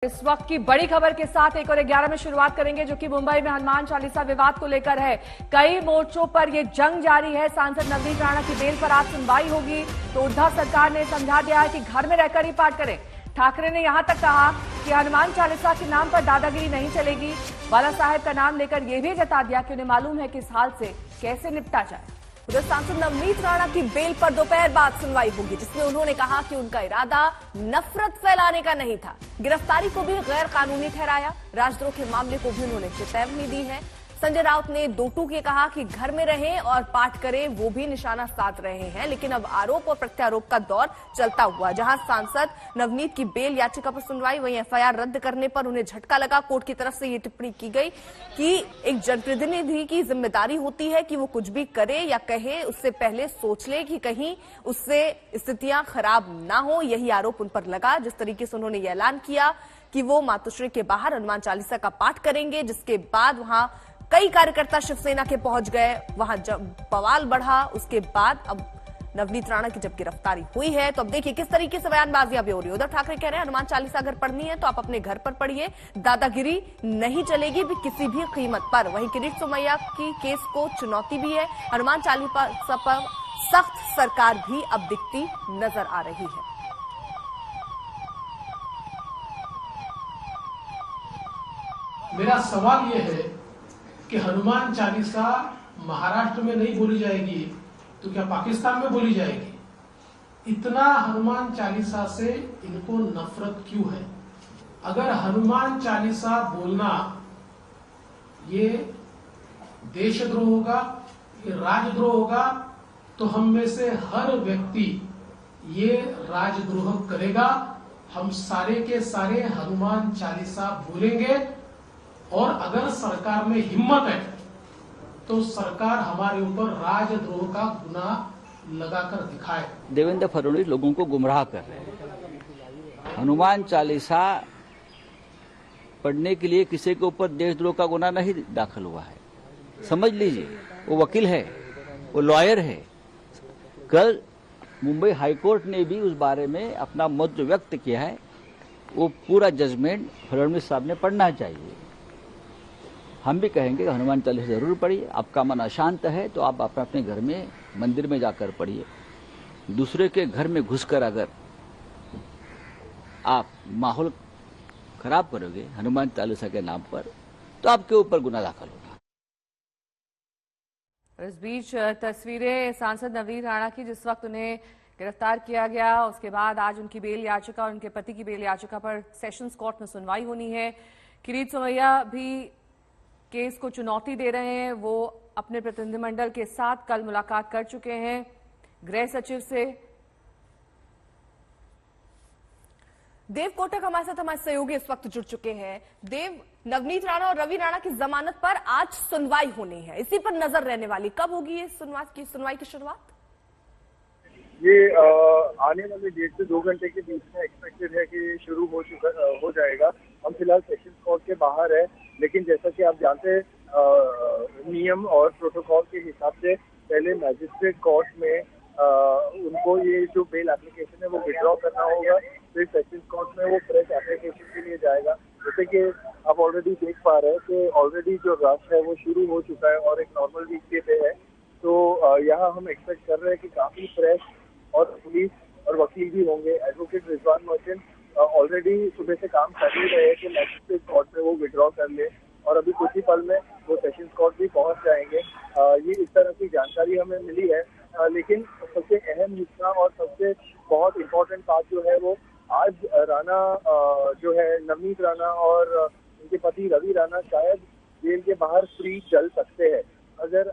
इस वक्त की बड़ी खबर के साथ 1 और 11 में शुरुआत करेंगे, जो कि मुंबई में हनुमान चालीसा विवाद को लेकर है। कई मोर्चों पर यह जंग जारी है। सांसद नवनीत राणा की बेल पर आज सुनवाई होगी तो उद्धव सरकार ने समझा दिया है कि घर में रहकर ही पाठ करें। ठाकरे ने यहां तक कहा कि हनुमान चालीसा के नाम पर दादागिरी नहीं चलेगी। बाला साहेब का नाम लेकर यह भी जता दिया कि उन्हें मालूम है कि इस हाल से कैसे निपटा जाए। उधर सांसद नवनीत राणा की बेल पर दोपहर बाद सुनवाई होगी, जिसमें उन्होंने कहा कि उनका इरादा नफरत फैलाने का नहीं था। गिरफ्तारी को भी गैर कानूनी ठहराया। राजद्रोह के मामले को भी उन्होंने चेतावनी दी है। संजय राउत ने दो टूक ये कहा कि घर में रहें और पाठ करें, वो भी निशाना साध रहे हैं। लेकिन अब आरोप और प्रत्यारोप का दौर चलता हुआ। जहां सांसद नवनीत की बेल याचिका पर सुनवाई, वहीं एफआईआर रद्द करने पर उन्हें झटका लगा। कोर्ट की तरफ से ये टिप्पणी की गई कि एक जनप्रतिनिधि की जिम्मेदारी होती है कि वो कुछ भी करे या कहे उससे पहले सोच ले कि कहीं उससे स्थितियां खराब ना हो। यही आरोप उन पर लगा। जिस तरीके से उन्होंने ये ऐलान किया कि वो मातोश्री के बाहर हनुमान चालीसा का पाठ करेंगे, जिसके बाद वहां कई कार्यकर्ता शिवसेना के पहुंच गए। वहां जब बवाल बढ़ा, उसके बाद अब नवनीत राणा की जब गिरफ्तारी हुई है तो अब देखिए किस तरीके से बयानबाजियां भी हो रही है। उधर ठाकरे कह रहे हैं हनुमान चालीसा अगर पढ़नी है तो आप अपने घर पर पढ़िए, दादागिरी नहीं चलेगी भी किसी भी कीमत पर। वहीं किरीट सोमैया की केस को चुनौती भी है। हनुमान चालीसा पर सख्त सरकार भी अब दिखती नजर आ रही है। मेरा सवाल यह है कि हनुमान चालीसा महाराष्ट्र में नहीं बोली जाएगी तो क्या पाकिस्तान में बोली जाएगी? इतना हनुमान चालीसा से इनको नफरत क्यों है? अगर हनुमान चालीसा बोलना ये देशद्रोह होगा, ये राजद्रोह होगा, तो हम में से हर व्यक्ति ये राजद्रोह करेगा। हम सारे के सारे हनुमान चालीसा बोलेंगे और अगर सरकार में हिम्मत है तो सरकार हमारे ऊपर राजद्रोह का गुनाह लगाकर दिखाए। देवेंद्र फडणवीस लोगों को गुमराह कर रहे हैं। हनुमान चालीसा पढ़ने के लिए किसी के ऊपर देशद्रोह का गुनाह नहीं दाखिल हुआ है। समझ लीजिए, वो वकील है, वो लॉयर है। कल मुंबई हाईकोर्ट ने भी उस बारे में अपना मत जो व्यक्त किया है, वो पूरा जजमेंट फडणवीस साहब ने पढ़ना चाहिए। हम भी कहेंगे कि हनुमान चालीसा जरूर पढ़िए। आपका मन अशांत है तो आप अपने घर में मंदिर में जाकर पढ़िए। दूसरे के घर में घुसकर अगर आप माहौल खराब करोगे हनुमान चालीसा के नाम पर, तो आपके ऊपर गुनाह दाखिल होगा। इस बीच तस्वीरें सांसद नवनीत राणा की, जिस वक्त उन्हें गिरफ्तार किया गया उसके बाद आज उनकी बेल याचिका और उनके पति की बेल याचिका पर सेशंस कोर्ट में सुनवाई होनी है। किरीट सोमैया भी केस को चुनौती दे रहे हैं। वो अपने प्रतिनिधिमंडल के साथ कल मुलाकात कर चुके हैं गृह सचिव से। देव कोटक हमारे साथ हमारे सहयोगी इस वक्त जुड़ चुके हैं। देव, नवनीत राणा और रवि राणा की जमानत पर आज सुनवाई होनी है, इसी पर नजर रहने वाली। कब होगी ये सुनवाई की शुरुआत? ये आने वाले 1.5 से 2 घंटे के बीच में एक्सपेक्टेड है कि शुरू हो जाएगा। हम फिलहाल सेशंस कोर्ट के बाहर है, लेकिन जैसा कि आप जानते हैं नियम और प्रोटोकॉल के हिसाब से पहले मैजिस्ट्रेट कोर्ट में उनको ये जो बेल एप्लीकेशन है वो विड्रॉ करना होगा। फिर सेशंस कोर्ट में वो फ्रेश एप्लीकेशन के लिए जाएगा। जैसे कि आप ऑलरेडी देख पा रहे हैं कि ऑलरेडी जो रश है वो शुरू हो चुका है और एक नॉर्मल वीक पे है। तो यहाँ हम एक्सपेक्ट कर रहे हैं कि काफी फ्रेश और पुलिस और वकील भी होंगे। एडवोकेट रिजवान मर्चेंट ऑलरेडी सुबह से काम कर ही रहे हैं कि मैजिस्ट्रेट कोर्ट में वो विड्रॉ कर ले और अभी कुछ ही पल में वो सेशंस कोर्ट भी पहुंच जाएंगे। ये इस तरह की जानकारी हमें मिली है। लेकिन सबसे अहम हिस्सा और सबसे बहुत इम्पोर्टेंट बात जो है वो आज राणा जो है नवनीत राणा और उनके पति रवि राणा शायद जेल के बाहर फ्री चल सकते हैं। अगर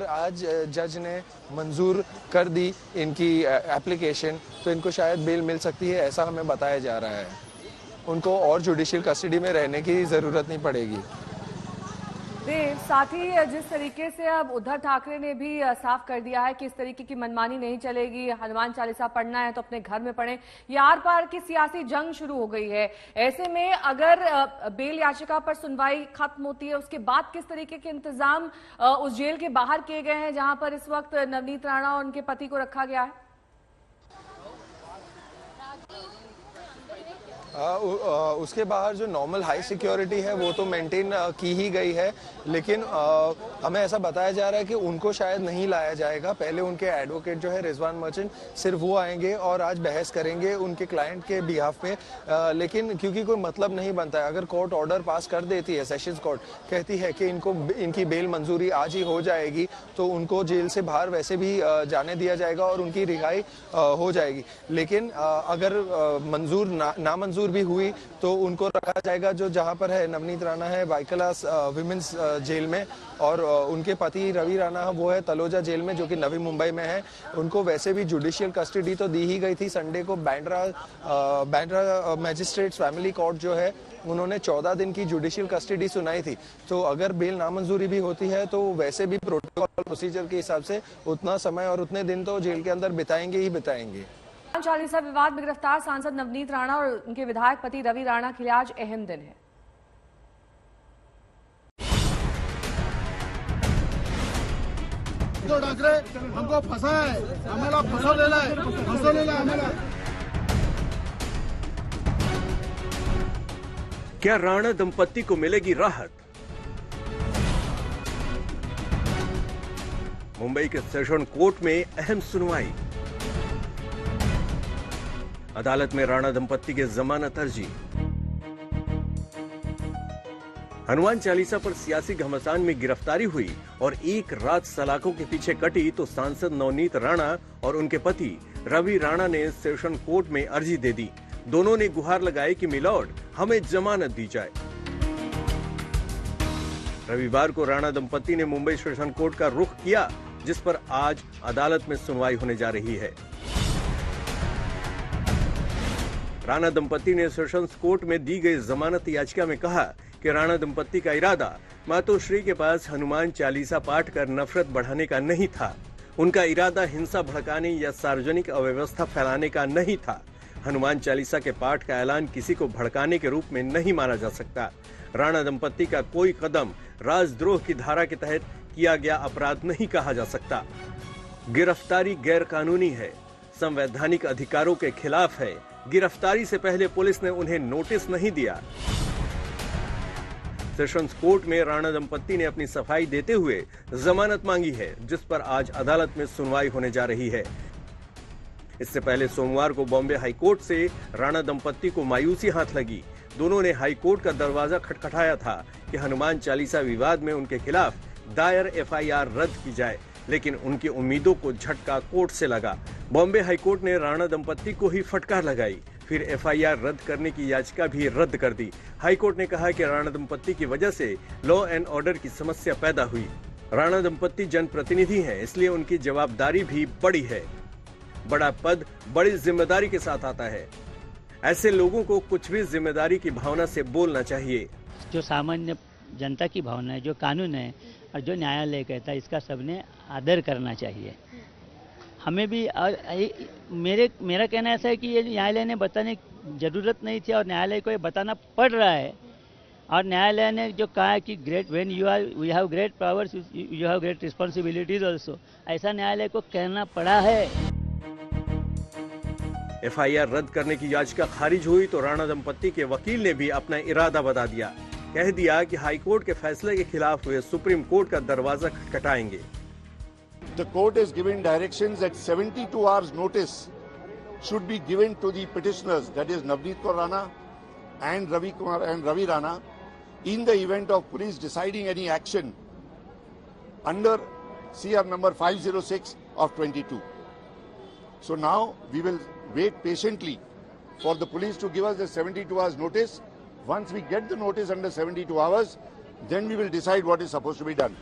आज जज ने मंजूर कर दी इनकी एप्लीकेशन तो इनको शायद बेल मिल सकती है, ऐसा हमें बताया जा रहा है। उनको और जुडिशियल कस्टडी में रहने की जरूरत नहीं पड़ेगी। देव, साथ ही जिस तरीके से अब उद्धव ठाकरे ने भी साफ कर दिया है कि इस तरीके की मनमानी नहीं चलेगी, हनुमान चालीसा पढ़ना है तो अपने घर में पढ़ें। ये आर पार की सियासी जंग शुरू हो गई है। ऐसे में अगर बेल याचिका पर सुनवाई खत्म होती है, उसके बाद किस तरीके के इंतजाम उस जेल के बाहर किए गए हैं जहां पर इस वक्त नवनीत राणा और उनके पति को रखा गया है? उसके बाहर जो नॉर्मल हाई सिक्योरिटी है वो तो मेंटेन की ही गई है, लेकिन हमें ऐसा बताया जा रहा है कि उनको शायद नहीं लाया जाएगा। पहले उनके एडवोकेट जो है रिजवान मर्चेंट, सिर्फ वो आएंगे और आज बहस करेंगे उनके क्लाइंट के बिहाफ में। लेकिन क्योंकि कोई मतलब नहीं बनता है, अगर कोर्ट ऑर्डर पास कर देती है, सेशंस कोर्ट कहती है कि इनकी बेल मंजूरी आज ही हो जाएगी, तो उनको जेल से बाहर वैसे भी जाने दिया जाएगा और उनकी रिहाई हो जाएगी। लेकिन अगर मंजूर नामंजूर भी हुई तो उनको रखा जाएगा जो जहां पर है नवनीत राणा है बाइकलास विमेंस जेल में, और उनके पति रवि राणा वो है तलोजा जेल में जो कि नवी मुंबई में है। उनको वैसे भी जुडिशियल कस्टडी तो दी ही गई थी। संडे को बांद्रा मैजिस्ट्रेट्स फैमिली कोर्ट जो है उन्होंने 14 दिन की जुडिशियल कस्टडी सुनाई थी। तो अगर बेल नामंजूरी भी होती है तो वैसे भी प्रोटोकॉल प्रोसीजर के हिसाब से उतना समय और उतने दिन तो जेल के अंदर बिताएंगे ही बिताएंगे। हनुमान चालीसा विवाद में गिरफ्तार सांसद नवनीत राणा और उनके विधायक पति रवि राणा के लिए आज अहम दिन है। तो ठाकरे हमको फंसा है, हमारा फसवलेला है। क्या राणा दंपत्ति को मिलेगी राहत? मुंबई के सेशन कोर्ट में अहम सुनवाई। अदालत में राणा दंपत्ति के जमानत अर्जी। हनुमान चालीसा पर सियासी घमासान में गिरफ्तारी हुई और एक रात सलाखों के पीछे कटी तो सांसद नवनीत राणा और उनके पति रवि राणा ने सेशन कोर्ट में अर्जी दे दी। दोनों ने गुहार लगाई कि मिलॉर्ड हमें जमानत दी जाए। रविवार को राणा दंपत्ति ने मुंबई सेशन कोर्ट का रुख किया, जिस पर आज अदालत में सुनवाई होने जा रही है। राणा दंपत्ति ने सेशंस कोर्ट में दी गई जमानत याचिका में कहा कि राणा दंपत्ति का इरादा मातोश्री के पास हनुमान चालीसा पाठ कर नफरत बढ़ाने का नहीं था। उनका इरादा हिंसा भड़काने या सार्वजनिक अव्यवस्था फैलाने का नहीं था। हनुमान चालीसा के पाठ का ऐलान किसी को भड़काने के रूप में नहीं माना जा सकता। राणा दंपत्ति का कोई कदम राजद्रोह की धारा के तहत किया गया अपराध नहीं कहा जा सकता। गिरफ्तारी गैर कानूनी है, संवैधानिक अधिकारों के खिलाफ है। गिरफ्तारी से पहले पुलिस ने उन्हें नोटिस नहीं दिया। सेशंस कोर्ट में राणा दंपत्ति ने अपनी सफाई देते हुए जमानत मांगी है, जिस पर आज अदालत में सुनवाई होने जा रही है। इससे पहले सोमवार को बॉम्बे हाईकोर्ट से राणा दंपत्ति को मायूसी हाथ लगी। दोनों ने हाईकोर्ट का दरवाजा खटखटाया था कि हनुमान चालीसा विवाद में उनके खिलाफ दायर एफआईआर रद्द की जाए, लेकिन उनकी उम्मीदों को झटका कोर्ट से लगा। बॉम्बे हाईकोर्ट ने राणा दंपत्ति को ही फटकार लगाई, फिर एफआईआर रद्द करने की याचिका भी रद्द कर दी। हाईकोर्ट ने कहा कि राणा दंपत्ति की वजह से लॉ एंड ऑर्डर की समस्या पैदा हुई। राणा दंपत्ति जनप्रतिनिधि हैं, इसलिए उनकी जवाबदारी भी बड़ी है। बड़ा पद बड़ी जिम्मेदारी के साथ आता है। ऐसे लोगों को कुछ भी जिम्मेदारी की भावना से बोलना चाहिए। जो सामान्य जनता की भावना है, जो कानून है और जो न्यायालय कहता है, इसका सबने आदर करना चाहिए। हमें भी मेरा कहना ऐसा है कि ये न्यायालय ने बताने की जरूरत नहीं थी और न्यायालय को ये बताना पड़ रहा है। और न्यायालय ने जो कहा कि great when you have great powers you have great responsibilities also, ऐसा न्यायालय को कहना पड़ा है। एफआईआर रद्द करने की याचिका खारिज हुई तो राणा दंपत्ति के वकील ने भी अपना इरादा बता दिया। कह दिया कि हाईकोर्ट के फैसले के खिलाफ वे सुप्रीम कोर्ट का दरवाजा खटखटाएंगे। The court is giving directions that 72 hours notice should be given to the petitioners, that is Navneet Kaur Rana and Ravi Kumar and Ravi Rana, in the event of police deciding any action under CR number 506 of 22. So now we will wait patiently for the police to give us the 72 hours notice. Once we get the notice under 72 hours, then we will decide what is supposed to be done.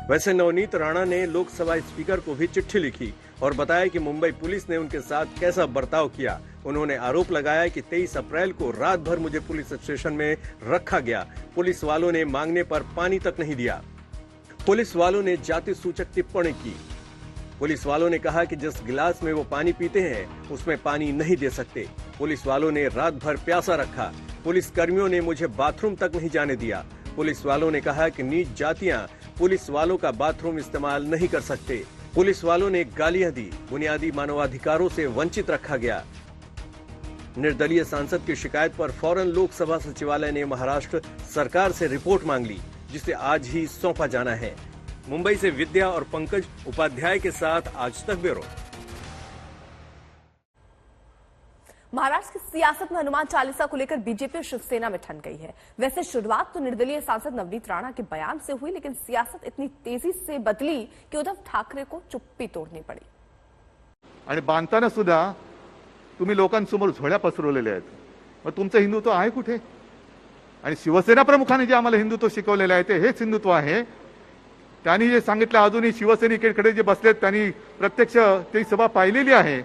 वैसे नवनीत राणा ने Lok Sabha speaker को भी चिट्ठी लिखी और बताया कि Mumbai police ने उनके साथ कैसा बर्ताव किया। उन्होंने आरोप लगाया कि 23 अप्रैल को रात भर मुझे पुलिस स्टेशन में रखा गया। पुलिस वालों ने मांगने पर पानी तक नहीं दिया। पुलिस वालों ने जाति सूचक टिप्पणी की। पुलिस वालों ने कहा कि जिस गिलास में वो पानी पीते हैं उसमें पानी नहीं दे सकते। पुलिस वालों ने रात भर प्यासा रखा। पुलिस कर्मियों ने मुझे बाथरूम तक नहीं जाने दिया। पुलिस वालों ने कहा कि नीच जातियां पुलिस वालों का बाथरूम इस्तेमाल नहीं कर सकते। पुलिस वालों ने गालियां दी। बुनियादी मानवाधिकारों से वंचित रखा गया। निर्दलीय सांसद की शिकायत पर फौरन लोकसभा सचिवालय ने महाराष्ट्र सरकार से रिपोर्ट मांग ली, जिसे आज ही सौंपा जाना है। मुंबई से विद्या और पंकज उपाध्याय के साथ आज तक ब्यूरो। महाराष्ट्र की सियासत में हनुमान चालीसा को लेकर बीजेपी और शिवसेना में ठन गई है। वैसे शुरुआत तो निर्दलीय सांसद नवनीत राणा के बयान से हुई, लेकिन सियासत इतनी तेजी से बदली कि उद्धव ठाकरे को चुप्पी तोड़नी पड़ी। आणि बांधताना सुद्धा तुम्ही लोकांसमोर झोळ्या पसरवलेल्या आहेत, मग तुमचं हिंदुत्व आहे कुठे? आणि शिवसेना प्रमुखांनी जे आम्हाला हिंदुत्व शिकवलेलं आहे ते हेच हिंदुत्व आहे। त्यांनी जे सांगितलं, अजूनही शिवसैनिकांकडे जे बसलेत त्यांनी प्रत्यक्ष ती सभा पाहिलेली आहे।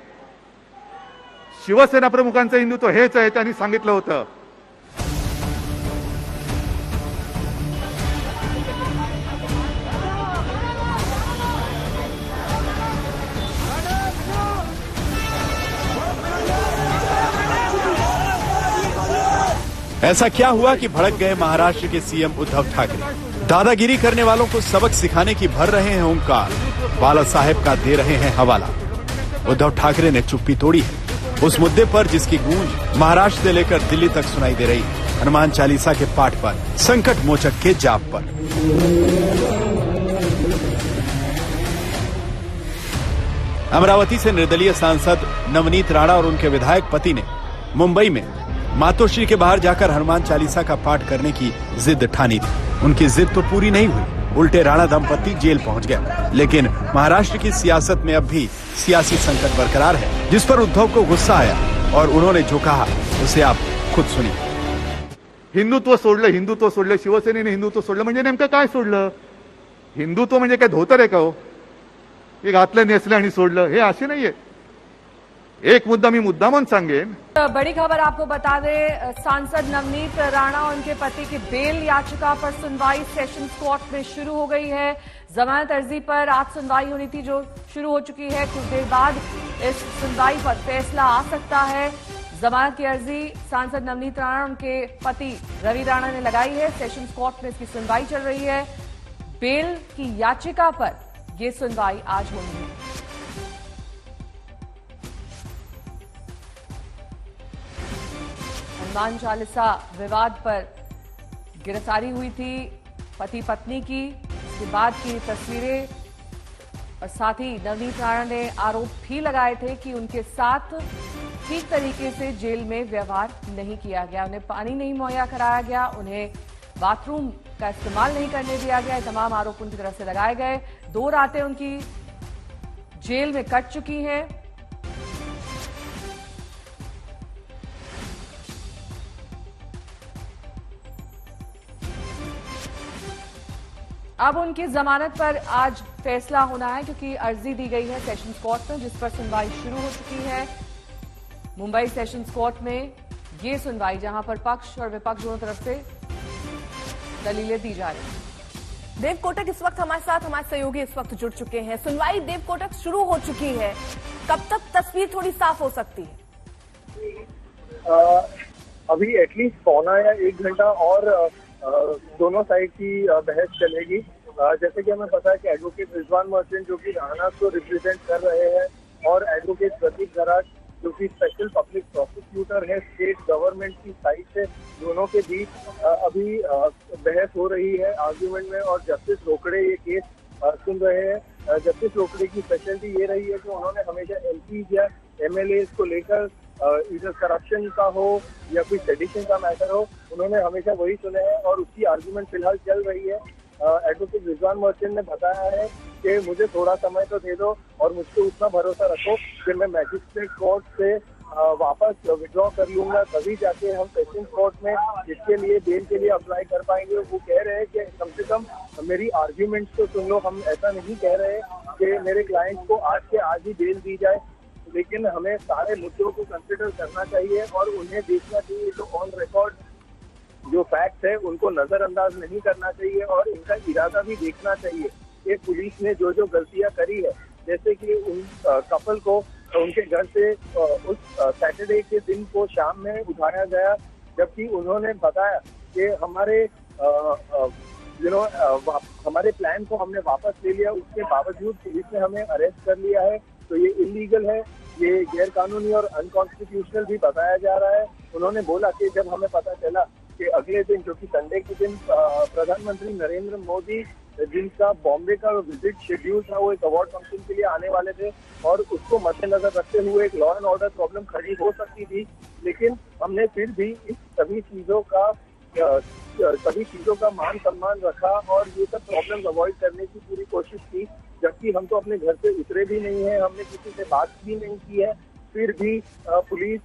शिवसेना प्रमुखांचं हिंदुत्व हेच आहे, त्यांनी सांगितलं होतं। ऐसा क्या हुआ कि भड़क गए महाराष्ट्र के सीएम उद्धव ठाकरे? दादागिरी करने वालों को सबक सिखाने की भर रहे हैं ओंकार, बाला साहेब का दे रहे हैं हवाला। उद्धव ठाकरे ने चुप्पी तोड़ी है उस मुद्दे पर जिसकी गूंज महाराष्ट्र से लेकर दिल्ली तक सुनाई दे रही है। हनुमान चालीसा के पाठ पर, संकट मोचक के जाप पर। अमरावती से निर्दलीय सांसद नवनीत राणा और उनके विधायक पति ने मुंबई में मातोश्री के बाहर जाकर हनुमान चालीसा का पाठ करने की जिद ठानी थी। उनकी जिद तो पूरी नहीं हुई, उल्टे राणा दंपति जेल पहुंच गए। लेकिन महाराष्ट्र की सियासत में अब भी सियासी संकट बरकरार है, जिस पर उद्धव को गुस्सा आया और उन्होंने जो कहा उसे आप खुद सुनिए। हिंदुत्व सोडलं, शिवसेनेने हिंदुत्व सोडलं म्हणजे नेमकं काय सोडलं? हिंदुत्व म्हणजे काय धोतर आहे का हो? हे घातलं, नेसलं आणि सोडलं, हे असे नाहीये। एक मुद्दा मी मुद्दामून सांगेन। बड़ी खबर आपको बता दें, सांसद नवनीत राणा और उनके पति की बेल याचिका पर सुनवाई सेशंस कोर्ट में शुरू हो गई है। जमानत अर्जी पर आज सुनवाई होनी थी, जो शुरू हो चुकी है। कुछ देर बाद इस सुनवाई पर फैसला आ सकता है। जमानत की अर्जी सांसद नवनीत राणा और उनके पति रवि राणा ने लगाई है। सेशंस कोर्ट में इसकी सुनवाई चल रही है। बेल की याचिका पर यह सुनवाई आज होनी है। हनुमान चालीसा विवाद पर गिरफ्तारी हुई थी पति पत्नी की, इसके बाद की तस्वीरें, और साथ ही नवनीत राणा ने आरोप भी लगाए थे कि उनके साथ ठीक तरीके से जेल में व्यवहार नहीं किया गया, उन्हें पानी नहीं मुहैया कराया गया, उन्हें बाथरूम का इस्तेमाल नहीं करने दिया गया। तमाम आरोप उनकी तरफ से लगाए गए। 2 रातें उनकी जेल में कट चुकी हैं। अब उनकी जमानत पर आज फैसला होना है, क्योंकि अर्जी दी गई है सेशंस कोर्ट में, जिस पर सुनवाई शुरू हो चुकी है। मुंबई सेशंस कोर्ट में ये सुनवाई, जहां पर पक्ष और विपक्ष दोनों तरफ से दलीलें दी जा रही हैं। देव कोटक इस वक्त हमारे साथ, हमारे सहयोगी इस वक्त जुड़ चुके हैं। सुनवाई देव कोटक शुरू हो चुकी है, कब तक तस्वीर थोड़ी साफ हो सकती है? अभी एटलीस्ट पौना या 1 घंटा और दोनों साइड की बहस चलेगी। जैसे कि हमें पता है कि एडवोकेट रिजवान मर्चेंट जो कि राणा को रिप्रेजेंट कर रहे हैं, और एडवोकेट प्रतीक गराग जो कि स्पेशल पब्लिक प्रोसिक्यूटर है स्टेट गवर्नमेंट की साइड से, दोनों के बीच अभी बहस हो रही है आर्ग्यूमेंट में। और जस्टिस रोकड़े ये केस सुन रहे हैं। जस्टिस रोकड़े की स्पेशलिटी ये रही है कि उन्होंने हमेशा एमपी या एमएलए को लेकर इधर करप्शन का हो या कोई सेडिशन का मैटर हो, उन्होंने हमेशा वही सुने हैं, और उसकी आर्ग्यूमेंट फिलहाल चल रही है। एडवोकेट रिजवान मर्चेंट ने बताया है कि मुझे थोड़ा समय तो दे दो और मुझको उतना भरोसा रखो कि मैं मैजिस्ट्रेट कोर्ट से वापस विड्रॉ कर लूंगा, तभी जाके हम सेशंस कोर्ट में इसके लिए बेल के लिए अप्लाई कर पाएंगे। वो कह रहे हैं कि कम से कम मेरी आर्ग्यूमेंट्स तो सुन लो। हम ऐसा नहीं कह रहे कि मेरे क्लाइंट को आज के आज ही बेल दी जाए, लेकिन हमें सारे मुद्दों को कंसिडर करना चाहिए और उन्हें देखना चाहिए। जो ऑन रिकॉर्ड जो फैक्ट है उनको नजरअंदाज नहीं करना चाहिए, और इनका इरादा भी देखना चाहिए कि पुलिस ने जो जो गलतियां करी है, जैसे कि उन कपल को उनके घर से उस सैटरडे के दिन को शाम में उठाया गया, जबकि उन्होंने बताया कि हमारे हमारे प्लान को हमने वापस ले लिया। उसके बावजूद पुलिस ने हमें अरेस्ट कर लिया है। तो ये इलीगल है, ये गैर कानूनी और अनकॉन्स्टिट्यूशनल भी बताया जा रहा है। उन्होंने बोला कि जब हमें पता चला कि अगले दिन, जो कि संडे के दिन, प्रधानमंत्री नरेंद्र मोदी जिनका बॉम्बे का विजिट शेड्यूल था, वो एक अवार्ड फंक्शन के लिए आने वाले थे और उसको मद्देनजर रखते हुए एक लॉ एंड ऑर्डर प्रॉब्लम खड़ी हो सकती थी, लेकिन हमने फिर भी इस सभी चीजों का मान सम्मान रखा और ये सब प्रॉब्लम्स अवॉइड करने की पूरी कोशिश की, जबकि हम तो अपने घर से उतरे भी नहीं है, हमने किसी से बात भी नहीं की है, फिर भी पुलिस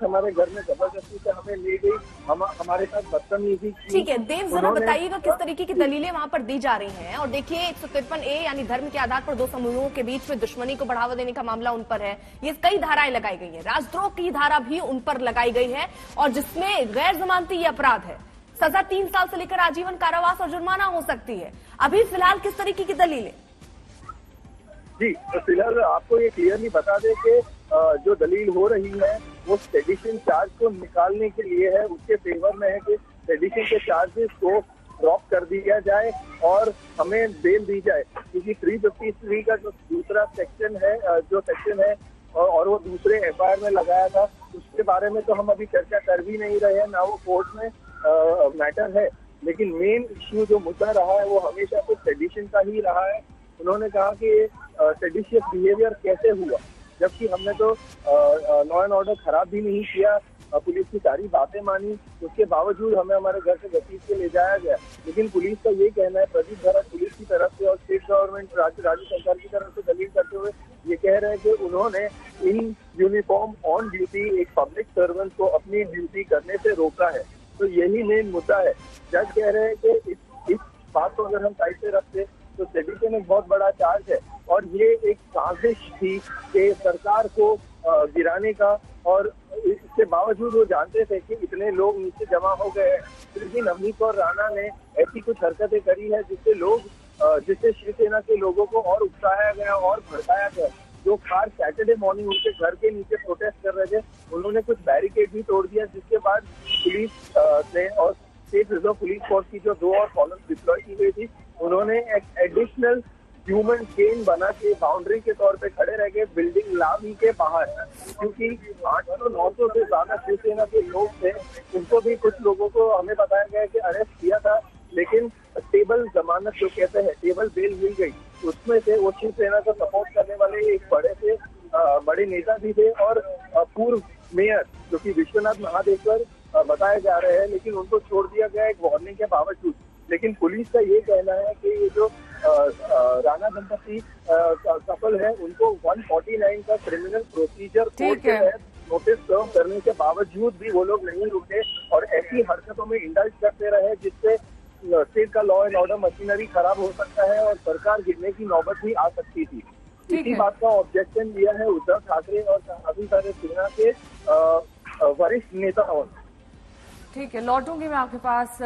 हमारे घर में जबरदस्ती से हमें ले गई, हमारे साथ बदतमीजी की। ठीक है देव, जरा बताइएगा किस तरीके की दलीलें वहां पर दी जा रही हैं। और देखिए 153A यानी धर्म के आधार पर दो समूहों के बीच में दुश्मनी को बढ़ावा देने का मामला उन पर है, ये कई धाराएं लगाई गई है, राजद्रोह की धारा भी उन पर लगाई गई है और जिसमें गैर जमानती ये अपराध है, सजा 3 साल से लेकर आजीवन कारावास और जुर्माना हो सकती है। अभी फिलहाल किस तरीके की दलीलें? जी, तो फिलहाल आपको ये क्लियरली बता दें कि जो दलील हो रही है वो सेडिशन चार्ज को निकालने के लिए है, उसके फेवर में है कि सेडिशन के चार्जेस को ड्रॉप कर दिया जाए और हमें बेल दी जाए, क्योंकि 353 का जो दूसरा सेक्शन है और वो दूसरे FIR में लगाया था, उसके बारे में तो हम अभी चर्चा कर भी नहीं रहे हैं, ना वो कोर्ट में मैटर है, लेकिन मेन इश्यू जो मुद्दा रहा है वो हमेशा तो सेडिशन का ही रहा है। उन्होंने कहा कि सेडिशियस बिहेवियर कैसे हुआ, जबकि हमने तो लॉ एंड ऑर्डर खराब भी नहीं किया, पुलिस की सारी बातें मानी, उसके बावजूद हमें हमारे घर से घसीट के ले जाया गया। लेकिन पुलिस का ये कहना है, प्रदीप धरत पुलिस की तरफ से और स्टेट गवर्नमेंट राज्य सरकार की तरफ से दलील करते हुए ये कह रहे हैं कि उन्होंने इन यूनिफॉर्म ऑन ड्यूटी एक पब्लिक सर्वेंट को अपनी ड्यूटी करने से रोका है। तो यही मेन मुद्दा है। जज कह रहे हैं कि इस बात को अगर हम साइड से रखते तो सेडिशन एक बहुत बड़ा चार्ज है और ये एक साजिश थी कि सरकार को गिराने का, और इसके बावजूद वो जानते थे कि इतने लोग नीचे जमा हो गए हैं, फिर भी नवनीत कौर राणा ने ऐसी कुछ हरकतें करी है जिससे शिवसेना के लोगों को और उकसाया गया और भड़काया गया। जो कार सैटरडे मॉर्निंग उनके घर के नीचे प्रोटेस्ट कर रहे थे, उन्होंने कुछ बैरिकेड भी तोड़ दिया, जिसके बाद पुलिस ने और स्टेट रिजर्व पुलिस फोर्स की जो 2 और कॉलम डिप्लॉय की गई थी, उन्होंने एक एडिशनल ह्यूमन चेन बना के बाउंड्री के तौर पे खड़े रह गए बिल्डिंग लाभी के बाहर, क्योंकि 800-900 से ज्यादा शिवसेना के लोग थे। उनको भी कुछ लोगों को हमें बताया गया कि अरेस्ट किया था, लेकिन टेबल जमानत जो कहते हैं टेबल बेल मिल गई, उसमें से वो शिवसेना को सपोर्ट करने वाले एक बड़े नेता भी थे और पूर्व मेयर जो कि विश्वनाथ महादेश्वर बताए जा रहे हैं, लेकिन उनको छोड़ दिया गया एक वार्निंग के बावजूद। लेकिन पुलिस का ये कहना है कि ये जो राणा दंपति कपल है, उनको 149 का क्रिमिनल प्रोसीजर कोड के तहत नोटिस सर्व करने के बावजूद भी वो लोग नहीं रुके और ऐसी हरकतों में इंडल्ज करते रहे जिससे स्टेट का लॉ एंड ऑर्डर मशीनरी खराब हो सकता है और सरकार गिरने की नौबत भी आ सकती थी। इसी बात का ऑब्जेक्शन दिया है उद्धव ठाकरे और काफी सारे सेना के वरिष्ठ नेताओं। ठीक है, लौटूंगी मैं आपके पास।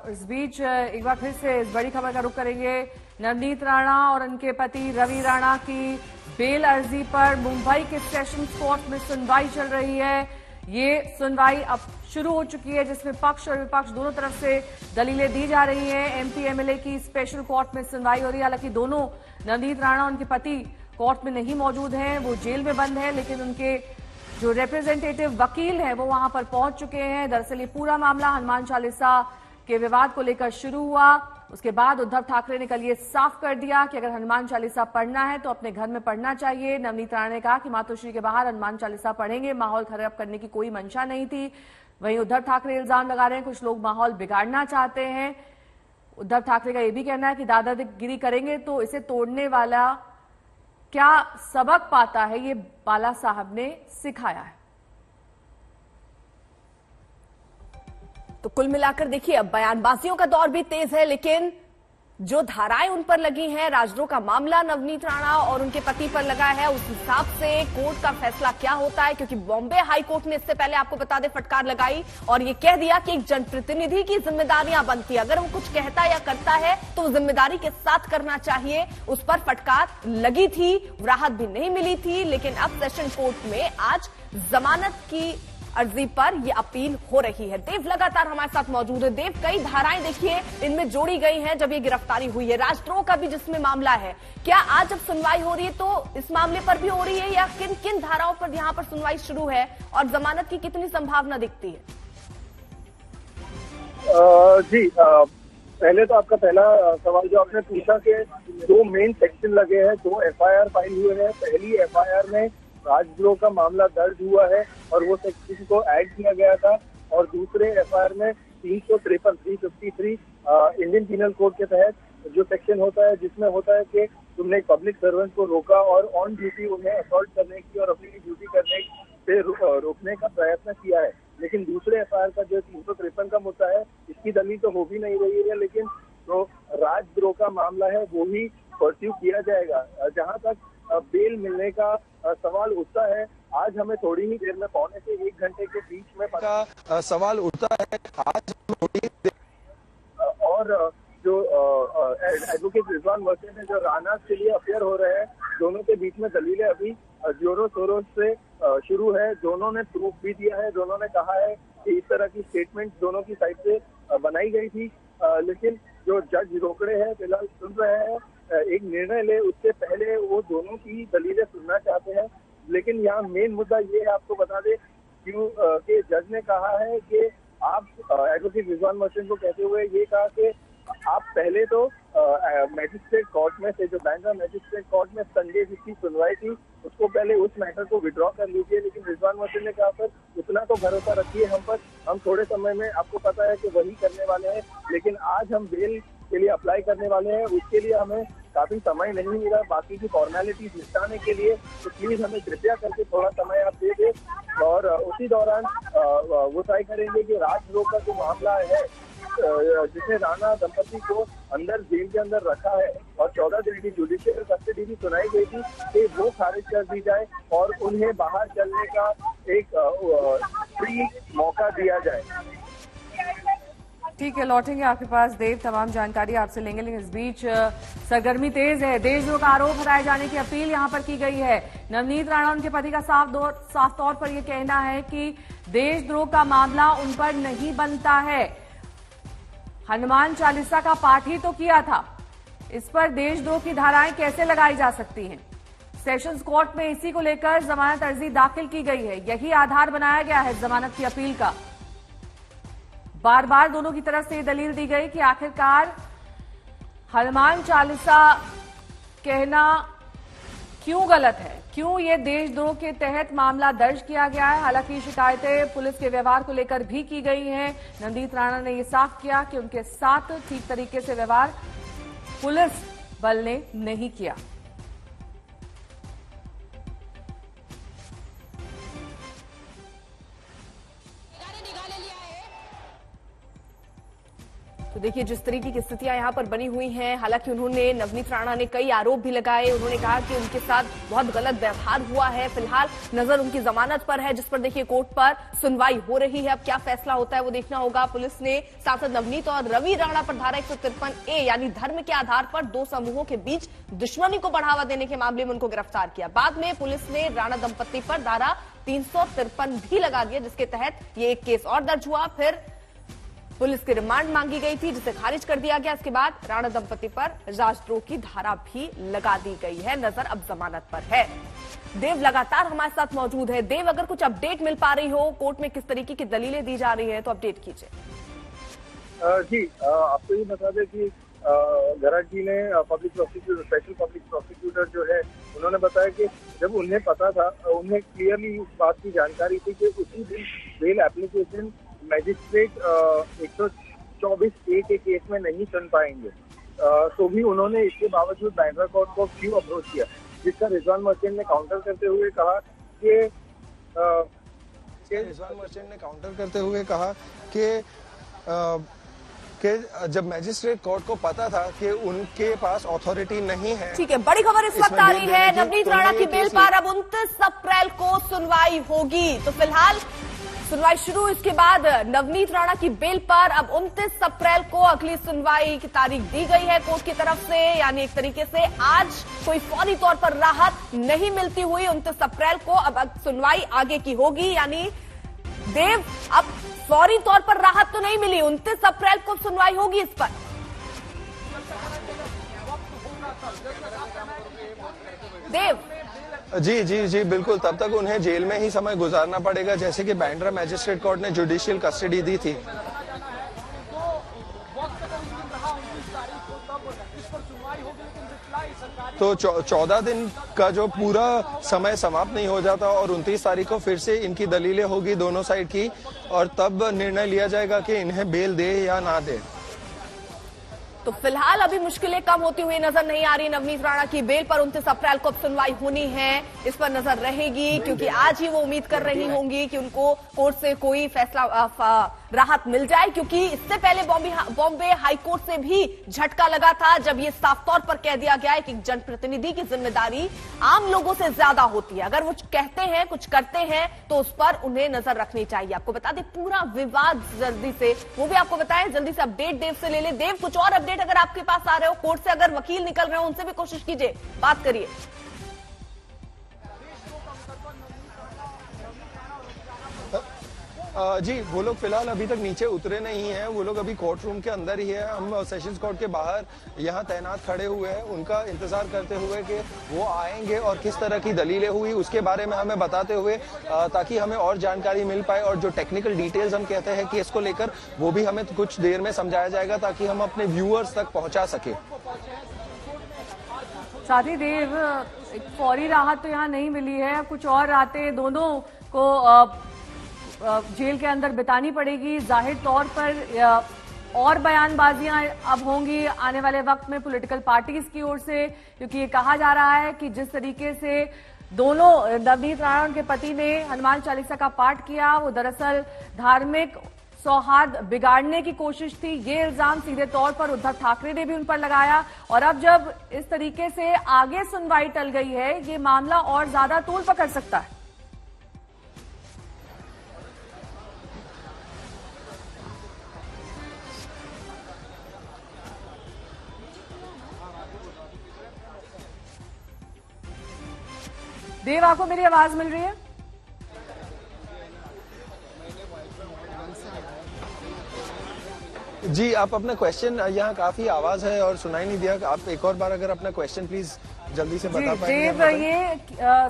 इस बीच एक बार फिर से इस बड़ी खबर का रुख करेंगे। नवनीत राणा और उनके पति रवि राणा की बेल अर्जी पर मुंबई के सेशंस कोर्ट में सुनवाई चल रही है। ये सुनवाई अब शुरू हो चुकी है, जिसमें पक्ष और विपक्ष दोनों तरफ से दलीलें दी जा रही हैं। MP MLA की स्पेशल कोर्ट में सुनवाई हो रही है। हालांकि दोनों, नवनीत राणा और उनके पति, कोर्ट में नहीं मौजूद हैं, वो जेल में बंद है, लेकिन उनके जो रिप्रेजेंटेटिव वकील है वो वहां पर पहुंच चुके हैं। दरअसल ये पूरा मामला हनुमान चालीसा के विवाद को लेकर शुरू हुआ। उसके बाद उद्धव ठाकरे ने कल ये साफ कर दिया कि अगर हनुमान चालीसा पढ़ना है तो अपने घर में पढ़ना चाहिए। नवनीत राणा ने कहा कि मातोश्री के बाहर हनुमान चालीसा पढ़ेंगे, माहौल खराब करने की कोई मंशा नहीं थी। वहीं उद्धव ठाकरे इल्जाम लगा रहे हैं कुछ लोग माहौल बिगाड़ना चाहते हैं। उद्धव ठाकरे का यह भी कहना है कि दादागिरी करेंगे तो इसे तोड़ने वाला क्या सबक पाता है, ये बाला साहब ने सिखाया है। तो कुल मिलाकर देखिए, अब बयानबाजियों का दौर भी तेज है, लेकिन जो धाराएं उन पर लगी हैं, राजद्रोह का मामला नवनीत राणा और उनके पति पर लगा है, उस हिसाब से कोर्ट का फैसला क्या होता है, क्योंकि बॉम्बे हाई कोर्ट ने इससे पहले आपको बता दें फटकार लगाई और ये कह दिया कि एक जनप्रतिनिधि की जिम्मेदारियां बनती है, अगर वो कुछ कहता या करता है तो जिम्मेदारी के साथ करना चाहिए। उस पर फटकार लगी थी, राहत भी नहीं मिली थी, लेकिन अब सेशन कोर्ट में आज जमानत की अर्जी पर ये अपील हो रही है। देव लगातार हमारे साथ मौजूद है। देव, कई धाराएं देखिए इनमें जोड़ी गई हैं जब ये गिरफ्तारी हुई है। राष्ट्रद्रोह का भी जिसमें मामला है, क्या आज जब सुनवाई हो रही है तो इस मामले पर भी हो रही है या किन किन धाराओं पर यहाँ पर सुनवाई शुरू है और जमानत की कितनी संभावना दिखती है? जी, पहले तो आपका पहला सवाल जो आपने पूछा कि 2 मेन सेक्शन लगे हैं, 2 एफआईआर फाइल हुए हैं। पहली एफआईआर में राजद्रोह का मामला दर्ज हुआ है और वो सेक्शन को ऐड किया गया था, और दूसरे एफआईआर में 353 इंडियन पिनल कोड के तहत जो सेक्शन होता है, जिसमें होता है कि तुमने एक पब्लिक सर्वेंट को रोका और ऑन ड्यूटी उन्हें असॉल्ट करने की और अपनी ड्यूटी करने से रोकने का प्रयत्न किया है। लेकिन दूसरे एफआईआर का जो 353 का मुद्दा है, इसकी दलील तो हो भी नहीं रही है, लेकिन जो राजद्रोह का मामला है वो ही परस्यू किया जाएगा। जहां तक बेल मिलने का सवाल उठता है, आज हमें थोड़ी ही देर में, पौने से 1 घंटे के बीच में सवाल उठता है आज और जो एडवोकेट रिजवान मर्चेंट है, जो राणा के लिए अफेयर हो रहे हैं, दोनों के बीच में दलीलें अभी जोरों शोरों से शुरू है। दोनों ने प्रूफ भी दिया है, दोनों ने कहा है कि इस तरह की स्टेटमेंट दोनों की साइड से बनाई गई थी, लेकिन जो जज रोकड़े हैं फिलहाल सुन रहे हैं, एक निर्णय ले उससे पहले वो दोनों की दलीलें सुनना चाहते हैं। लेकिन यहाँ मेन मुद्दा ये है, आपको बता दें क्यों कि जज ने कहा है कि आप एडवोकेट रिजवान मर्चेंट को कहते हुए ये कहा कि आप पहले तो मैजिस्ट्रेट कोर्ट में से, जो बांद्रा मैजिस्ट्रेट कोर्ट में संडे जिसकी सुनवाई थी, उसको पहले उस मैटर को विड्रॉ कर लीजिए। लेकिन रिजवान मर्चेंट ने कहा सर उतना तो भरोसा रखिए हम पर, हम थोड़े समय में, आपको पता है कि वही करने वाले हैं, लेकिन आज हम बेल के लिए अप्लाई करने वाले हैं, उसके लिए हमें काफी समय नहीं मिला बाकी की फॉर्मेलिटीज निपटाने के लिए, तो प्लीज हमें कृपया करके थोड़ा समय आप दे दें। और उसी दौरान वो तय करेंगे कि राजद्रोह का जो मामला है, जिसने राणा दंपति को अंदर जेल के अंदर रखा है और 14 दिन की जुडिशियल कस्टडी भी सुनाई गई थी, कि वो खारिज कर दी जाए और उन्हें बाहर चलने का एक फ्री मौका दिया जाए। ठीक है, लौटेंगे आपके पास देव, तमाम जानकारी आपसे लेंगे, लेकिन इस बीच सरगर्मी तेज है। देशद्रोह का आरोप हटाए जाने की अपील यहां पर की गई है। नवनीत राणा, उनके पति का साफ तौर पर यह कहना है कि देशद्रोह का मामला उन पर नहीं बनता है, हनुमान चालीसा का पाठ ही तो किया था, इस पर देशद्रोह की धाराएं कैसे लगाई जा सकती हैं। सेशंस कोर्ट में इसी को लेकर जमानत अर्जी दाखिल की गई है, यही आधार बनाया गया है जमानत की अपील का। बार बार दोनों की तरफ से ये दलील दी गई कि आखिरकार हनुमान चालीसा कहना क्यों गलत है, क्यों ये देशद्रोह के तहत मामला दर्ज किया गया है। हालांकि शिकायतें पुलिस के व्यवहार को लेकर भी की गई हैं। नवनीत राणा ने यह साफ किया कि उनके साथ ठीक तरीके से व्यवहार पुलिस बल ने नहीं किया। तो देखिए जिस तरीके की स्थितियां यहां पर बनी हुई हैं, हालांकि उन्होंने, नवनीत राणा ने कई आरोप भी लगाए। उन्होंने कहा कि उनके साथ बहुत गलत व्यवहार हुआ है। फिलहाल नजर उनकी जमानत पर है, जिस पर देखिए कोर्ट पर सुनवाई हो रही है। अब क्या फैसला होता है वो देखना होगा। पुलिस ने सांसद नवनीत और रवि राणा पर धारा 153A यानी धर्म के आधार पर 2 समूहों के बीच दुश्मनी को बढ़ावा देने के मामले में उनको गिरफ्तार किया। बाद में पुलिस ने राणा दंपति पर धारा 353 भी लगा दिया, जिसके तहत ये एक केस और दर्ज हुआ। फिर पुलिस की रिमांड मांगी गई थी, जिसे खारिज कर दिया गया। इसके बाद राणा दंपति पर राजद्रोह की धारा भी लगा दी गई है। नजर अब जमानत पर है। देव लगातार हमारे साथ मौजूद है। देव, अगर कुछ अपडेट मिल पा रही हो, कोर्ट में किस तरीके की दलीलें दी जा रही है, तो अपडेट कीजिए। जी, आपको ये बता दें कि गराट जी ने public prosecutor, special public prosecutor जो है, उन्होंने बताया कि जब उन्हें पता था, उन्हें क्लियरली इस बात की जानकारी थी कि उसी दिन बेल एप्लीकेशन मैजिस्ट्रेट 124A के केस में नहीं सुन पाएंगे, तो भी उन्होंने इसके बावजूद बांद्रा कोर्ट को क्यों अप्रोच किया, जिसका रिजवान मर्चेंट ने काउंटर करते हुए कहा कि जब मैजिस्ट्रेट कोर्ट को पता था कि उनके पास अथॉरिटी नहीं है। ठीक है, बड़ी खबर इस वक्त आ रही है। नवनीत राणा की बेल पर अब 29 अप्रैल को सुनवाई होगी। तो फिलहाल सुनवाई शुरू, इसके बाद नवनीत राणा की बेल पर अब 29 अप्रैल को अगली सुनवाई की तारीख दी गई है कोर्ट की तरफ से। यानी एक तरीके से आज कोई फौरी तौर पर राहत नहीं मिलती हुई 29 अप्रैल को अब सुनवाई आगे की होगी। यानी देव, अब फौरी तौर पर राहत तो नहीं मिली, 29 अप्रैल को सुनवाई होगी इस पर। देव जी जी जी बिल्कुल, तब तक उन्हें जेल में ही समय गुजारना पड़ेगा, जैसे कि बांद्रा मैजिस्ट्रेट कोर्ट ने जुडिशियल कस्टडी दी थी। तो 14 दिन का जो पूरा समय समाप्त नहीं हो जाता और 29 तारीख को फिर से इनकी दलीलें होगी दोनों साइड की, और तब निर्णय लिया जाएगा कि इन्हें बेल दे या ना दे। तो फिलहाल अभी मुश्किलें कम होती हुई नजर नहीं आ रही नवनीत राणा की बेल पर। 29 अप्रैल को अब सुनवाई होनी है, इस पर नजर रहेगी, क्योंकि आज ही वो उम्मीद कर रही होंगी कि उनको कोर्ट से कोई फैसला राहत मिल जाए, क्योंकि इससे पहले बॉम्बे हाईकोर्ट से भी झटका लगा था, जब ये साफ तौर पर कह दिया गया है कि जनप्रतिनिधि की जिम्मेदारी आम लोगों से ज्यादा होती है। अगर वो कहते हैं, कुछ करते हैं, तो उस पर उन्हें नजर रखनी चाहिए। आपको बता दें पूरा विवाद जल्दी से, वो भी आपको बताएं, जल्दी से अपडेट देव से ले ले। देव, कुछ और अपडेट अगर आपके पास आ रहे हो, कोर्ट से अगर वकील निकल रहे हो, उनसे भी कोशिश कीजिए, बात करिए। जी, वो लोग फिलहाल अभी तक नीचे उतरे नहीं हैं, वो लोग अभी कोर्ट रूम के अंदर ही है। हम सेशंस कोर्ट के बाहर यहाँ तैनात खड़े हुए हैं, उनका इंतजार करते हुए कि वो आएंगे और किस तरह की दलीलें हुई उसके बारे में हमें बताते हुए, ताकि हमें और जानकारी मिल पाए, और जो टेक्निकल डिटेल्स हम कहते हैं केस को लेकर, वो भी हमें कुछ देर में समझाया जाएगा, ताकि हम अपने व्यूअर्स तक पहुंचा सके। साथ ही देव, एक फौरी राहत तो यहाँ नहीं मिली है, कुछ और रातें दोनों को जेल के अंदर बितानी पड़ेगी। जाहिर तौर पर और बयानबाजियां अब होंगी आने वाले वक्त में पॉलिटिकल पार्टीज की ओर से, क्योंकि ये कहा जा रहा है कि जिस तरीके से दोनों नवनीत राणा उनके पति ने हनुमान चालीसा का पाठ किया, वो दरअसल धार्मिक सौहार्द बिगाड़ने की कोशिश थी। ये इल्जाम सीधे तौर पर उद्धव ठाकरे ने भी उन पर लगाया, और अब जब इस तरीके से आगे सुनवाई टल गई है, ये मामला और ज्यादा तूल पकड़ सकता है। देव, आपको मेरी आवाज मिल रही है? जी, आप अपना क्वेश्चन, यहाँ काफी आवाज है और सुनाई नहीं दिया, आप एक और बार अगर अपना क्वेश्चन प्लीज जल्दी से बता पाएंगे? देव, ये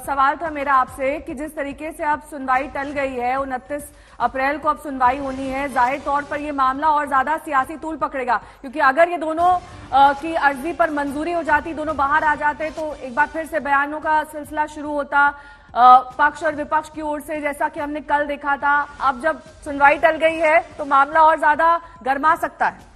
सवाल था मेरा आपसे कि जिस तरीके से अब सुनवाई टल गई है, 29 अप्रैल को अब सुनवाई होनी है, जाहिर तौर पर ये मामला और ज्यादा सियासी तूल पकड़ेगा, क्योंकि अगर ये दोनों की अर्जी पर मंजूरी हो जाती, दोनों बाहर आ जाते, तो एक बार फिर से बयानों का सिलसिला शुरू होता पक्ष और विपक्ष की ओर से, जैसा कि हमने कल देखा था। अब जब सुनवाई टल गई है तो मामला और ज्यादा गर्मा सकता है।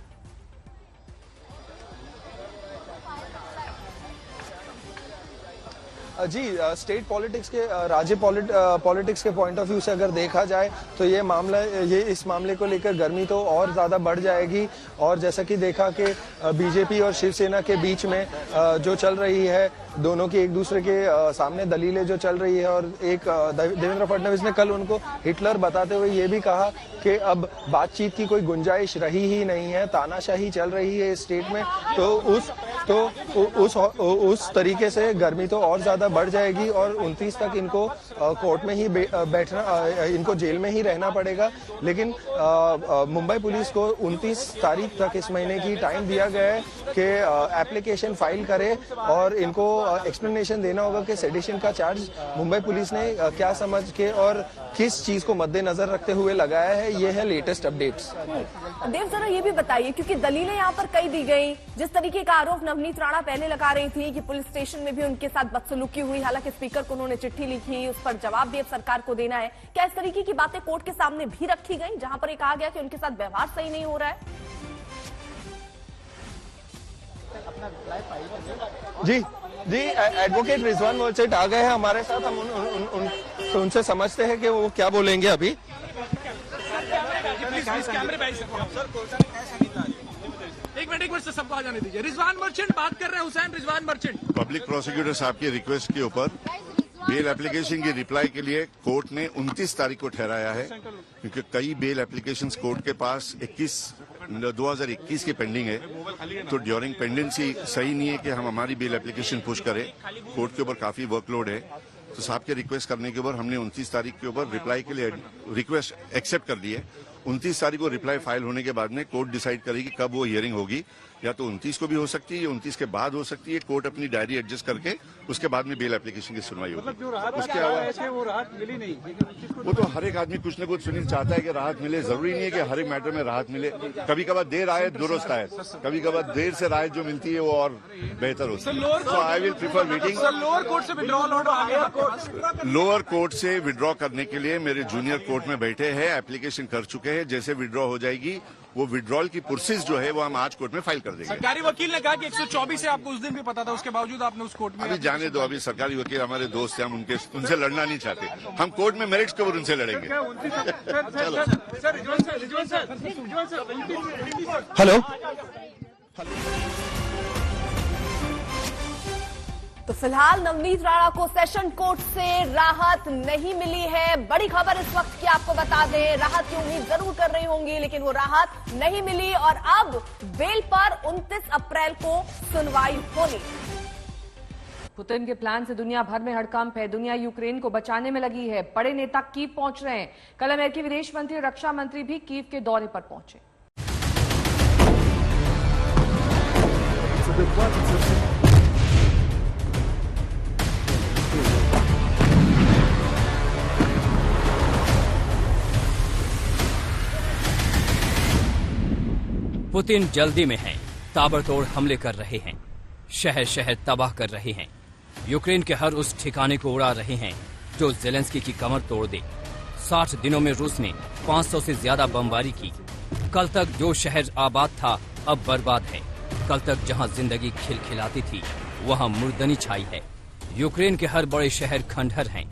जी, स्टेट पॉलिटिक्स के, राज्य पॉलिटिक्स के पॉइंट ऑफ व्यू से अगर देखा जाए तो ये इस मामले को लेकर गर्मी तो और ज्यादा बढ़ जाएगी, और जैसा कि देखा कि बीजेपी और शिवसेना के बीच में जो चल रही है, दोनों की एक दूसरे के सामने दलीलें जो चल रही है, और एक देवेंद्र फडणवीस ने कल उनको हिटलर बताते हुए ये भी कहा कि अब बातचीत की कोई गुंजाइश रही ही नहीं है, तानाशाही चल रही है इस स्टेट में, तो उस तरीके से गर्मी तो और ज्यादा बढ़ जाएगी, और 29 तक इनको कोर्ट में ही बैठना, इनको जेल में ही रहना पड़ेगा। लेकिन मुंबई पुलिस को 29 तारीख तक इस महीने की टाइम दिया गया है कि एप्लीकेशन फाइल करे, और इनको एक्सप्लेनेशन देना होगा कि सेडिशन का चार्ज मुंबई पुलिस ने क्या समझ के और किस चीज को मद्देनजर रखते हुए लगाया है। ये है लेटेस्ट अपडेट्स। देव, जरा ये भी बताइए, क्योंकि दलीलें यहाँ पर कई दी गई, जिस तरीके का आरोप नवनीत राणा पहले लगा रही थी कि पुलिस स्टेशन में भी उनके साथ बदसलूकी हुई, हालांकि स्पीकर को उन्होंने चिट्ठी लिखी, उस पर जवाब भी अब सरकार को देना है। क्या इस तरीके की बातें कोर्ट के सामने भी रखी गई, जहां पर ये कहा गया कि उनके साथ व्यवहार सही नहीं हो रहा है? जी जी, एडवोकेट रिजवान मर्चेंट आ गए हैं हमारे साथ, हम उनसे समझते हैं कि वो क्या बोलेंगे अभी। एक मिनट से सबको आ जाने दीजिए। रिजवान मर्चेंट बात कर रहे हैं, Hussain Rizwan merchant. Public prosecutor साहब की रिक्वेस्ट के ऊपर बेल एप्लीकेशन की रिप्लाई के लिए कोर्ट ने 29 तारीख को ठहराया है, क्योंकि कई बेल एप्लीकेशंस कोर्ट के पास 2021 की पेंडिंग है, तो ड्यूरिंग पेंडेंसी सही नहीं है कि हम हमारी बेल एप्लीकेशन पुश करें। कोर्ट के ऊपर काफी वर्कलोड है, तो साहब के रिक्वेस्ट करने के ऊपर हमने 29 तारीख के ऊपर रिप्लाई के लिए रिक्वेस्ट एक्सेप्ट कर ली है। 29 तारीख को रिप्लाई फाइल होने के बाद में कोर्ट डिसाइड करेगी कब वो हियरिंग होगी, या तो 29 को भी हो सकती है या 29 के बाद हो सकती है। कोर्ट अपनी डायरी एडजस्ट करके उसके बाद में बेल एप्लीकेशन की सुनवाई होगी। उसके अलावा वो राहत मिली नहीं, वो तो हर एक आदमी कुछ न कुछ सुनील चाहता है कि राहत मिले। जरूरी नहीं है कि हर एक मैटर में राहत मिले। कभी कभार देर आए दुरुस्त आए, कभी कभार देर से राहत जो मिलती है वो और बेहतर होती है। So I will prefer waiting. Lower court से विड्रॉल ऑर्डर आ गया। लोअर कोर्ट से विड्रॉ करने के लिए मेरे जूनियर कोर्ट में बैठे हैं, एप्लीकेशन कर चुके हैं। जैसे विड्रॉ हो जाएगी वो विड्रॉल की प्रोसेस जो है वो हम आज कोर्ट में फाइल कर देंगे। सरकारी वकील ने कहा कि 124 है, आपको उस दिन भी पता था, उसके बावजूद आपने उस कोर्ट में अभी जाने दो। अभी सरकारी वकील हमारे दोस्त हैं, हम उनसे लड़ना नहीं चाहते। हम कोर्ट में मेरिट्स के ऊपर उनसे लड़ेंगे। हेलो। तो फिलहाल नवनीत राणा को सेशन कोर्ट से राहत नहीं मिली है। बड़ी खबर इस वक्त की आपको बता दें, राहत की उम्मीद जरूर कर रही होंगी लेकिन वो राहत नहीं मिली और अब बेल पर 29 अप्रैल को सुनवाई होनी। पुतिन के प्लान से दुनिया भर में हड़कंप है। दुनिया यूक्रेन को बचाने में लगी है। बड़े नेता कीव पहुंच रहे हैं। कल अमेरिकी विदेश मंत्री और रक्षा मंत्री भी कीव के दौरे पर पहुंचे। पुतिन जल्दी में हैं, ताबड़तोड़ हमले कर रहे हैं, शहर शहर तबाह कर रहे हैं, यूक्रेन के हर उस ठिकाने को उड़ा रहे हैं जो जेलेंस्की की कमर तोड़ दे। 60 दिनों में रूस ने 500 से ज्यादा बमबारी की। कल तक जो शहर आबाद था अब बर्बाद है। कल तक जहां जिंदगी खिलखिलाती थी वहां मुर्दनी छाई है। यूक्रेन के हर बड़े शहर खंडहर हैं।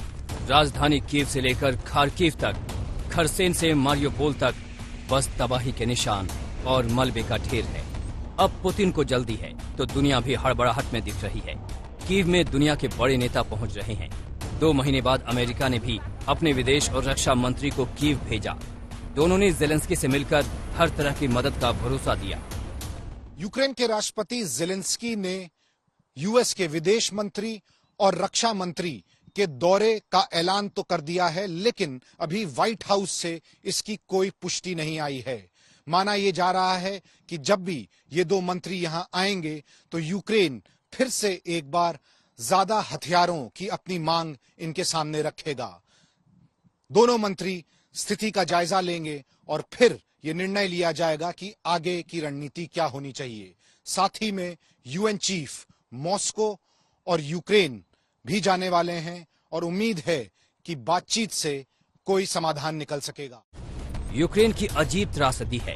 राजधानी कीव से लेकर खार्किव तक, खरसेन से मारियोपोल तक बस तबाही के निशान और मलबे का ढेर है। अब पुतिन को जल्दी है तो दुनिया भी हड़बड़ाहट में दिख रही है। कीव में दुनिया के बड़े नेता पहुंच रहे हैं। 2 महीने बाद अमेरिका ने भी अपने विदेश और रक्षा मंत्री को कीव भेजा। दोनों ने जेलेंस्की से मिलकर हर तरह की मदद का भरोसा दिया। यूक्रेन के राष्ट्रपति जेलेंस्की ने यूएस के विदेश मंत्री और रक्षा मंत्री के दौरे का ऐलान तो कर दिया है, लेकिन अभी व्हाइट हाउस से इसकी कोई पुष्टि नहीं आई है। माना यह जा रहा है कि जब भी ये 2 मंत्री यहां आएंगे तो यूक्रेन फिर से एक बार ज्यादा हथियारों की अपनी मांग इनके सामने रखेगा। दोनों मंत्री स्थिति का जायजा लेंगे और फिर ये निर्णय लिया जाएगा कि आगे की रणनीति क्या होनी चाहिए। साथ ही में यूएन चीफ मॉस्को और यूक्रेन भी जाने वाले हैं और उम्मीद है कि बातचीत से कोई समाधान निकल सकेगा। यूक्रेन की अजीब त्रासदी है।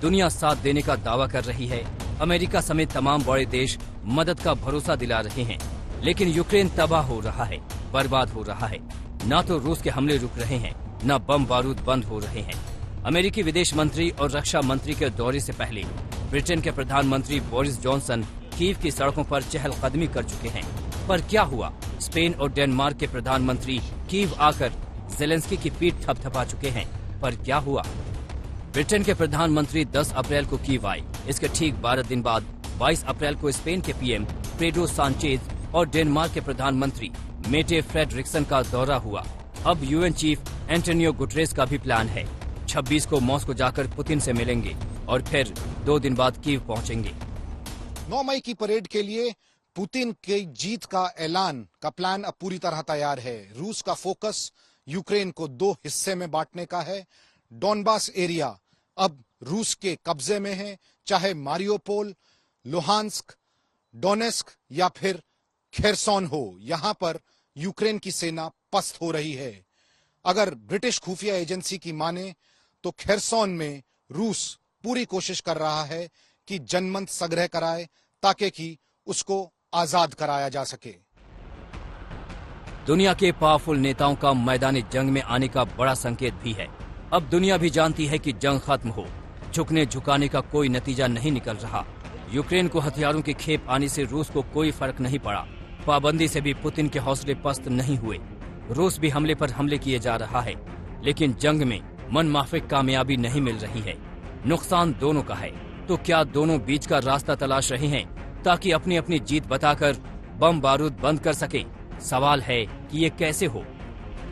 दुनिया साथ देने का दावा कर रही है। अमेरिका समेत तमाम बड़े देश मदद का भरोसा दिला रहे हैं, लेकिन यूक्रेन तबाह हो रहा है, बर्बाद हो रहा है। न तो रूस के हमले रुक रहे हैं, न बम बारूद बंद हो रहे हैं। अमेरिकी विदेश मंत्री और रक्षा मंत्री के दौरे से पहले ब्रिटेन के प्रधानमंत्री बोरिस जॉनसन कीव की सड़कों पर चहलकदमी कर चुके हैं। पर क्या हुआ? स्पेन और डेनमार्क के प्रधानमंत्री कीव आकर जेलेंस्की की पीठ थपथपा चुके हैं। पर क्या हुआ? ब्रिटेन के प्रधानमंत्री 10 अप्रैल को कीव आए। इसके ठीक 12 दिन बाद 22 अप्रैल को स्पेन के पीएम पेड्रो सांचेज और डेनमार्क के प्रधानमंत्री मेटे फ्रेडरिक्सन का दौरा हुआ। अब यूएन चीफ एंटोनियो गुटरेस का भी प्लान है। 26 को मॉस्को जाकर पुतिन से मिलेंगे और फिर 2 दिन बाद कीव पहुंचेंगे। 9 मई की परेड के लिए पुतिन की जीत का ऐलान का प्लान अब पूरी तरह तैयार है। रूस का फोकस यूक्रेन को 2 हिस्से में बांटने का है। डॉनबास एरिया अब रूस के कब्जे में है, चाहे मारियोपोल, लुहांस्क, डोनेस्क या फिर खेरसोन हो। यहां पर यूक्रेन की सेना पस्त हो रही है। अगर ब्रिटिश खुफिया एजेंसी की माने तो खेरसोन में रूस पूरी कोशिश कर रहा है कि जनमत संग्रह कराए ताकि कि उसको आजाद कराया जा सके। दुनिया के पावरफुल नेताओं का मैदानी जंग में आने का बड़ा संकेत भी है। अब दुनिया भी जानती है कि जंग खत्म हो, झुकने झुकाने का कोई नतीजा नहीं निकल रहा। यूक्रेन को हथियारों की खेप आने से रूस को कोई फर्क नहीं पड़ा। पाबंदी से भी पुतिन के हौसले पस्त नहीं हुए। रूस भी हमले पर हमले किए जा रहा है, लेकिन जंग में मनमाफिक कामयाबी नहीं मिल रही है। नुकसान दोनों का है। तो क्या दोनों बीच का रास्ता तलाश रहे हैं ताकि अपनी अपनी जीत बताकर बम बारूद बंद कर सके? सवाल है कि ये कैसे हो।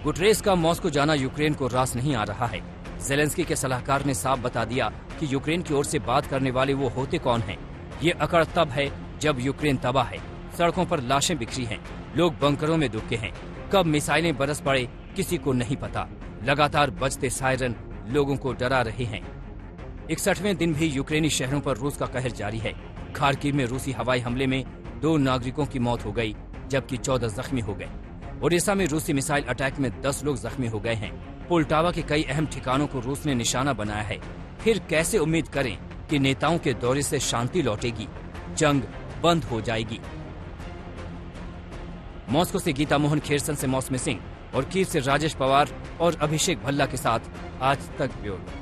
गुटरेस का मॉस्को जाना यूक्रेन को रास नहीं आ रहा है। ज़ेलेंस्की के सलाहकार ने साफ बता दिया कि यूक्रेन की ओर से बात करने वाले वो होते कौन हैं। ये अकड़ तब है जब यूक्रेन तबाह है, सड़कों पर लाशें बिखरी हैं, लोग बंकरों में दुबके हैं। कब मिसाइलें बरस पड़े किसी को नहीं पता। लगातार बजते सायरन लोगों को डरा रहे हैं। 61वें दिन भी यूक्रेनी शहरों पर रूस का कहर जारी है। खार्किव में रूसी हवाई हमले में 2 नागरिकों की मौत हो गई, जबकि 14 जख्मी हो गए। ओडिशा में रूसी मिसाइल अटैक में 10 लोग जख्मी हो गए हैं। पोल्टावा के कई अहम ठिकानों को रूस ने निशाना बनाया है। फिर कैसे उम्मीद करें कि नेताओं के दौरे से शांति लौटेगी, जंग बंद हो जाएगी। मॉस्को से गीता मोहन, खेरसन से मौसमी सिंह और कीव से राजेश पवार और अभिषेक भल्ला के साथ आज तक ब्यूरो।